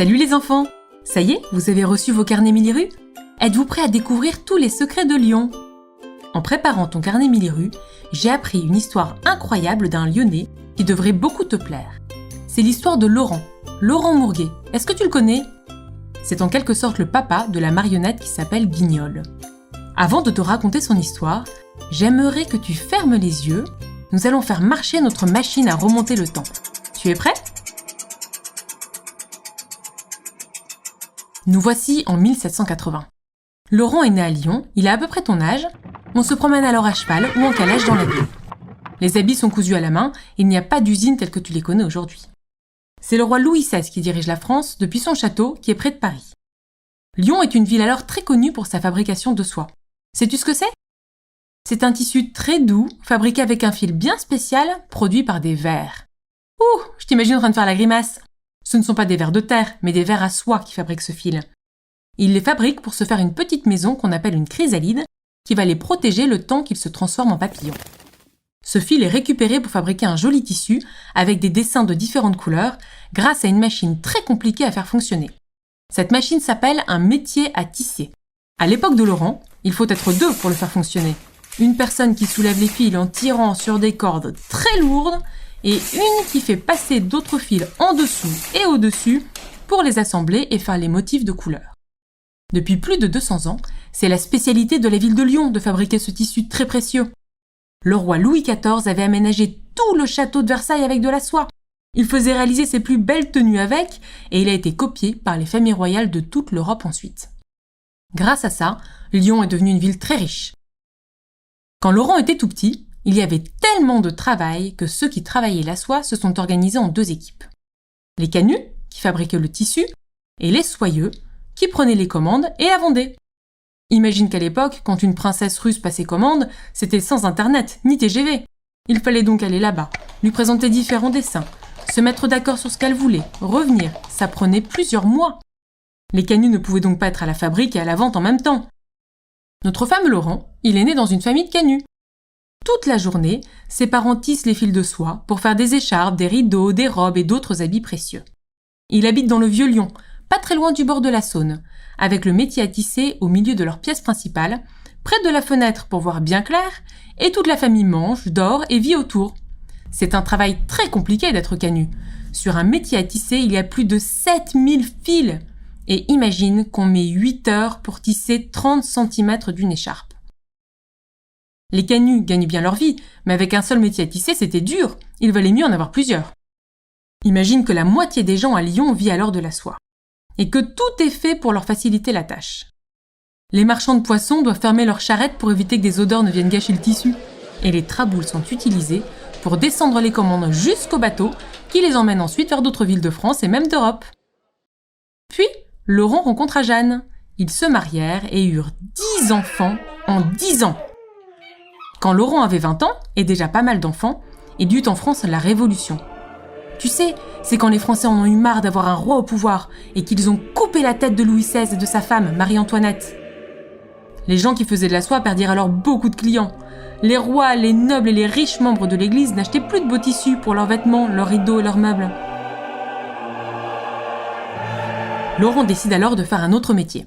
Salut les enfants! Ça y est, vous avez reçu vos carnets Milliru? Êtes-vous prêts à découvrir tous les secrets de Lyon? En préparant ton carnet Milliru, j'ai appris une histoire incroyable d'un Lyonnais qui devrait beaucoup te plaire. C'est l'histoire de Laurent Mourguet. Est-ce que tu le connais? C'est en quelque sorte le papa de la marionnette qui s'appelle Guignol. Avant de te raconter son histoire, j'aimerais que tu fermes les yeux. Nous allons faire marcher notre machine à remonter le temps. Tu es prêt? Nous voici en 1780. Laurent est né à Lyon, il a à peu près ton âge. On se promène alors à cheval ou en calèche dans la ville. Les habits sont cousus à la main, il n'y a pas d'usine telle que tu les connais aujourd'hui. C'est le roi Louis XVI qui dirige la France depuis son château qui est près de Paris. Lyon est une ville alors très connue pour sa fabrication de soie. Sais-tu ce que c'est? C'est un tissu très doux, fabriqué avec un fil bien spécial, produit par des vers. Ouh, je t'imagine en train de faire la grimace. Ce ne sont pas des vers de terre, mais des vers à soie qui fabriquent ce fil. Ils les fabriquent pour se faire une petite maison qu'on appelle une chrysalide, qui va les protéger le temps qu'ils se transforment en papillons. Ce fil est récupéré pour fabriquer un joli tissu avec des dessins de différentes couleurs grâce à une machine très compliquée à faire fonctionner. Cette machine s'appelle un métier à tisser. À l'époque de Laurent, il faut être deux pour le faire fonctionner. Une personne qui soulève les fils en tirant sur des cordes très lourdes et une qui fait passer d'autres fils en dessous et au-dessus pour les assembler et faire les motifs de couleurs. Depuis plus de 200 ans, c'est la spécialité de la ville de Lyon de fabriquer ce tissu très précieux. Le roi Louis XIV avait aménagé tout le château de Versailles avec de la soie. Il faisait réaliser ses plus belles tenues avec, et il a été copié par les familles royales de toute l'Europe ensuite. Grâce à ça, Lyon est devenue une ville très riche. Quand Laurent était tout petit, il y avait tellement de travail que ceux qui travaillaient la soie se sont organisés en deux équipes. Les canuts, qui fabriquaient le tissu, et les soyeux, qui prenaient les commandes et la vendaient. Imagine qu'à l'époque, quand une princesse russe passait commande, c'était sans internet, ni TGV. Il fallait donc aller là-bas, lui présenter différents dessins, se mettre d'accord sur ce qu'elle voulait, revenir, ça prenait plusieurs mois. Les canuts ne pouvaient donc pas être à la fabrique et à la vente en même temps. Notre fameux Laurent, il est né dans une famille de canuts. Toute la journée, ses parents tissent les fils de soie pour faire des écharpes, des rideaux, des robes et d'autres habits précieux. Il habite dans le vieux Lyon, pas très loin du bord de la Saône, avec le métier à tisser au milieu de leur pièce principale, près de la fenêtre pour voir bien clair, et toute la famille mange, dort et vit autour. C'est un travail très compliqué d'être canut. Sur un métier à tisser, il y a plus de 7000 fils. Et imagine qu'on met 8 heures pour tisser 30 cm d'une écharpe. Les canuts gagnent bien leur vie, mais avec un seul métier à tisser, c'était dur. Il valait mieux en avoir plusieurs. Imagine que la moitié des gens à Lyon vit alors de la soie. Et que tout est fait pour leur faciliter la tâche. Les marchands de poissons doivent fermer leurs charrettes pour éviter que des odeurs ne viennent gâcher le tissu. Et les traboules sont utilisées pour descendre les commandes jusqu'au bateau qui les emmène ensuite vers d'autres villes de France et même d'Europe. Puis, Laurent rencontra Jeanne. Ils se marièrent et eurent 10 enfants en 10 ans. Quand Laurent avait 20 ans, et déjà pas mal d'enfants, il y eut en France la Révolution. Tu sais, c'est quand les Français en ont eu marre d'avoir un roi au pouvoir et qu'ils ont coupé la tête de Louis XVI et de sa femme, Marie-Antoinette. Les gens qui faisaient de la soie perdirent alors beaucoup de clients. Les rois, les nobles et les riches membres de l'église n'achetaient plus de beaux tissus pour leurs vêtements, leurs rideaux et leurs meubles. Laurent décide alors de faire un autre métier.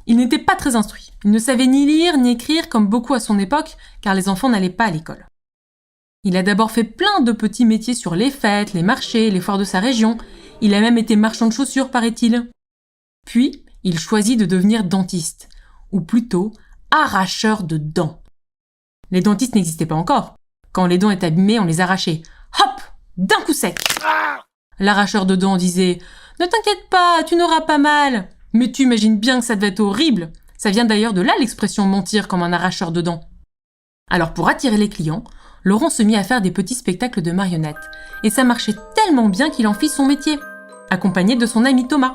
Il n'était pas très instruit. Il ne savait ni lire ni écrire comme beaucoup à son époque, car les enfants n'allaient pas à l'école. Il a d'abord fait plein de petits métiers sur les fêtes, les marchés, les foires de sa région. Il a même été marchand de chaussures, paraît-il. Puis, il choisit de devenir dentiste, ou plutôt arracheur de dents. Les dentistes n'existaient pas encore. Quand les dents étaient abîmées, on les arrachait. Hop! D'un coup sec! L'arracheur de dents disait « Ne t'inquiète pas, tu n'auras pas mal !» Mais tu imagines bien que ça devait être horrible. Ça vient d'ailleurs de là l'expression « mentir comme un arracheur de dents ». Alors pour attirer les clients, Laurent se mit à faire des petits spectacles de marionnettes. Et ça marchait tellement bien qu'il en fit son métier, accompagné de son ami Thomas.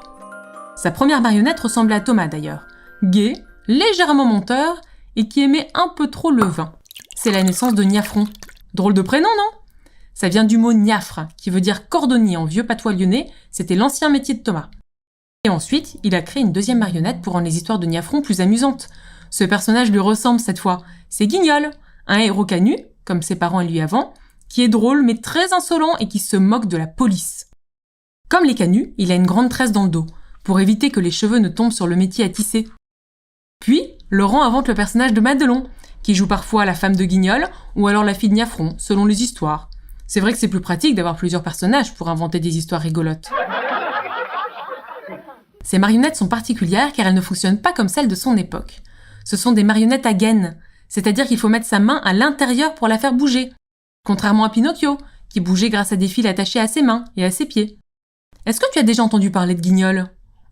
Sa première marionnette ressemblait à Thomas d'ailleurs. Gai, légèrement menteur et qui aimait un peu trop le vin. C'est la naissance de Niafron. Drôle de prénom, non? Ça vient du mot niafre, qui veut dire cordonnier en vieux patois lyonnais, c'était l'ancien métier de Thomas. Et ensuite, il a créé une deuxième marionnette pour rendre les histoires de Niafron plus amusantes. Ce personnage lui ressemble cette fois. C'est Guignol, un héros canut, comme ses parents et lui avant, qui est drôle mais très insolent et qui se moque de la police. Comme les canuts, il a une grande tresse dans le dos, pour éviter que les cheveux ne tombent sur le métier à tisser. Puis, Laurent invente le personnage de Madelon, qui joue parfois la femme de Guignol ou alors la fille de Niafron, selon les histoires. C'est vrai que c'est plus pratique d'avoir plusieurs personnages pour inventer des histoires rigolotes. Ces marionnettes sont particulières car elles ne fonctionnent pas comme celles de son époque. Ce sont des marionnettes à gaine, c'est-à-dire qu'il faut mettre sa main à l'intérieur pour la faire bouger. Contrairement à Pinocchio, qui bougeait grâce à des fils attachés à ses mains et à ses pieds. Est-ce que tu as déjà entendu parler de Guignol ?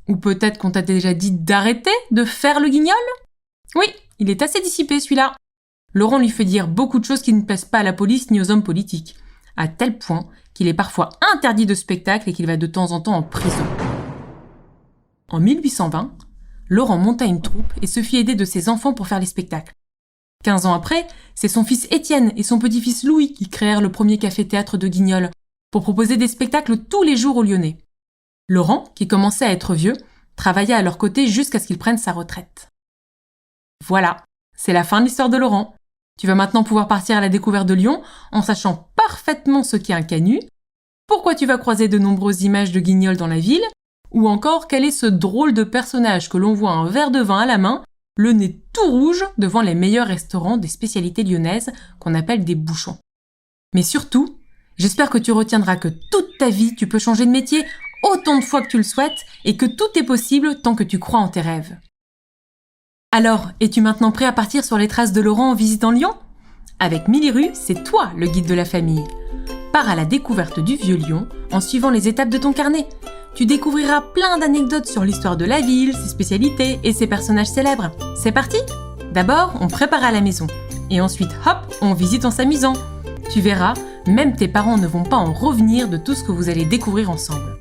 Ou peut-être qu'on t'a déjà dit d'arrêter de faire le Guignol ? Oui, il est assez dissipé celui-là. Laurent lui fait dire beaucoup de choses qui ne plaisent pas à la police ni aux hommes politiques, à tel point qu'il est parfois interdit de spectacle et qu'il va de temps en temps en prison. En 1820, Laurent monta une troupe et se fit aider de ses enfants pour faire les spectacles. 15 ans après, c'est son fils Étienne et son petit-fils Louis qui créèrent le premier café-théâtre de Guignol pour proposer des spectacles tous les jours aux Lyonnais. Laurent, qui commençait à être vieux, travailla à leur côté jusqu'à ce qu'il prenne sa retraite. Voilà, c'est la fin de l'histoire de Laurent. Tu vas maintenant pouvoir partir à la découverte de Lyon en sachant parfaitement ce qu'est un canut, pourquoi tu vas croiser de nombreuses images de Guignol dans la ville, ou encore quel est ce drôle de personnage que l'on voit un verre de vin à la main, le nez tout rouge devant les meilleurs restaurants des spécialités lyonnaises qu'on appelle des bouchons. Mais surtout, j'espère que tu retiendras que toute ta vie, tu peux changer de métier autant de fois que tu le souhaites et que tout est possible tant que tu crois en tes rêves. Alors, es-tu maintenant prêt à partir sur les traces de Laurent en visitant Lyon ? Avec Miliru, c'est toi le guide de la famille. Pars à la découverte du vieux Lyon en suivant les étapes de ton carnet. Tu découvriras plein d'anecdotes sur l'histoire de la ville, ses spécialités et ses personnages célèbres. C'est parti ? D'abord, on prépare à la maison. Et ensuite, hop, on visite en s'amusant. Tu verras, même tes parents ne vont pas en revenir de tout ce que vous allez découvrir ensemble.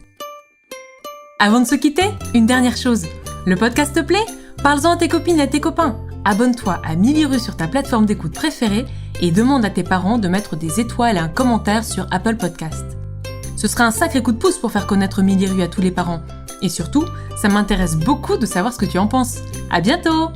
Avant de se quitter, une dernière chose. Le podcast te plaît ? Parle-en à tes copines et à tes copains. Abonne-toi à Miliru sur ta plateforme d'écoute préférée et demande à tes parents de mettre des étoiles et un commentaire sur Apple Podcast. Ce sera un sacré coup de pouce pour faire connaître Miliru à tous les parents. Et surtout, ça m'intéresse beaucoup de savoir ce que tu en penses. À bientôt!